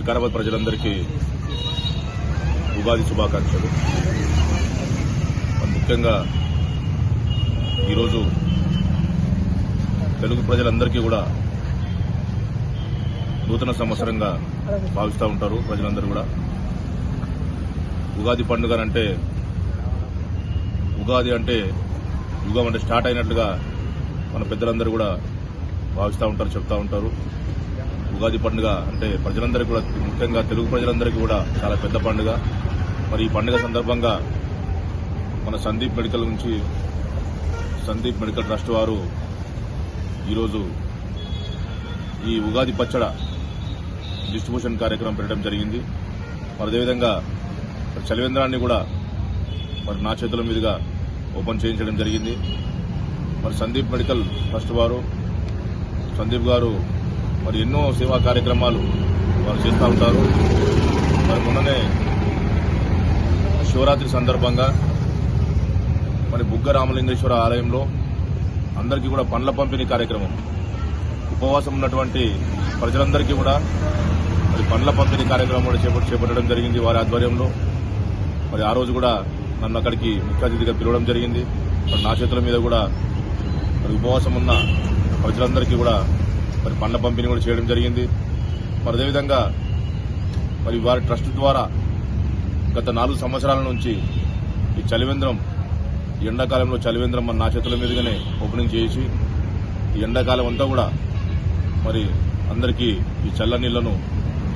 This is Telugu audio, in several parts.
వికారాబాద్ ప్రజలందరికీ ఉగాది శుభాకాంక్షలు. ముఖ్యంగా ఈరోజు తెలుగు ప్రజలందరికీ కూడా నూతన సంవత్సరంగా భావిస్తూ ఉంటారు. ప్రజలందరూ కూడా ఉగాది పండుగ అంటే ఉగాది అంటే యుగం అంటే స్టార్ట్ అయినట్లుగా మన పెద్దలందరూ కూడా భావిస్తూ ఉంటారు, చెప్తూ ఉంటారు. ఉగాది పండుగ అంటే ప్రజలందరికీ కూడా, ముఖ్యంగా తెలుగు ప్రజలందరికీ కూడా చాలా పెద్ద పండుగ. మరి ఈ పండుగ సందర్భంగా మన సందీప్ మెడికల్ ట్రస్ట్ వారు ఈరోజు ఈ ఉగాది పచ్చడ డిస్ట్రిబ్యూషన్ కార్యక్రమం పెట్టడం జరిగింది. మరి అదేవిధంగా చలివేంద్రాన్ని కూడా మరి నా చేతుల మీదుగా ఓపెన్ చేయించడం జరిగింది. మరి సందీప్ మెడికల్ ట్రస్ట్ వారు, సందీప్ గారు మరి ఎన్నో సేవా కార్యక్రమాలు వారు చేస్తూ ఉంటారు. మరి మొన్ననే శివరాత్రి సందర్భంగా మరి బుగ్గ రామలింగేశ్వర ఆలయంలో అందరికీ కూడా పండ్ల పంపిణీ కార్యక్రమం, ఉపవాసం ఉన్నటువంటి ప్రజలందరికీ కూడా మరి పండ్ల పంపిణీ కార్యక్రమం కూడా చేపట్టడం జరిగింది వారి ఆధ్వర్యంలో. మరి ఆ రోజు కూడా నన్ను అక్కడికి ముఖ్య అతిథిగా పిలవడం జరిగింది. మరి నా చేతుల మీద కూడా మరి ఉపవాసం ఉన్న ప్రజలందరికీ కూడా మరి పండ్ల పంపిణీ కూడా చేయడం జరిగింది. మరి అదేవిధంగా మరి వారి ట్రస్ట్ ద్వారా గత 4 సంవత్సరాల నుంచి ఈ చలివేంద్రం, ఈ ఎండాకాలంలో చలివేంద్రం మన నా చేతుల మీదుగానే ఓపెనింగ్ చేసి ఈ ఎండాకాలం అంతా కూడా మరి అందరికీ ఈ చల్ల నీళ్లను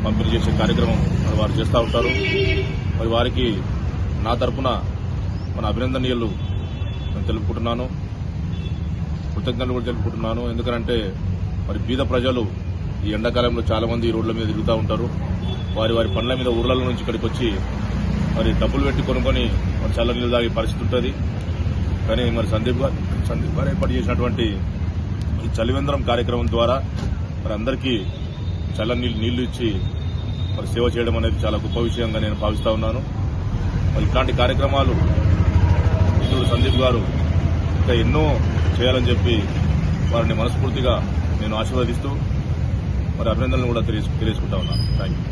పంపిణీ చేసే కార్యక్రమం మరి వారు చేస్తూ ఉంటారు. మరి వారికి నా తరఫున మన అభినందనీయులు నేను తెలుపుకుంటున్నాను, కృతజ్ఞతలు కూడా తెలుపుకుంటున్నాను. ఎందుకంటే మరి బీద ప్రజలు ఈ ఎండాకాలంలో చాలా మంది ఈ రోడ్ల మీద తిరుగుతూ ఉంటారు. వారి పండ్ల మీద ఊర్ల నుంచి ఇక్కడికి వచ్చి మరి డబ్బులు పెట్టి కొనుక్కొని మరి చల్ల నీళ్ళు తాగే పరిస్థితి ఉంటుంది. కానీ మరి సందీప్ గారు ఏర్పాటు చేసినటువంటి ఈ చలివేంద్రం కార్యక్రమం ద్వారా మరి అందరికీ చల్ల నీళ్లు ఇచ్చి మరి సేవ చేయడం అనేది చాలా గొప్ప విషయంగా నేను భావిస్తా ఉన్నాను. మరి ఇట్లాంటి కార్యక్రమాలు మిత్రుడు సందీప్ గారు ఇంకా ఎన్నో చేయాలని చెప్పి వారిని మనస్ఫూర్తిగా నేను ఆశీర్వదిస్తూ మరి అభినందనలు కూడా తెలియజేసుకుంటా ఉన్నాను. Thank you.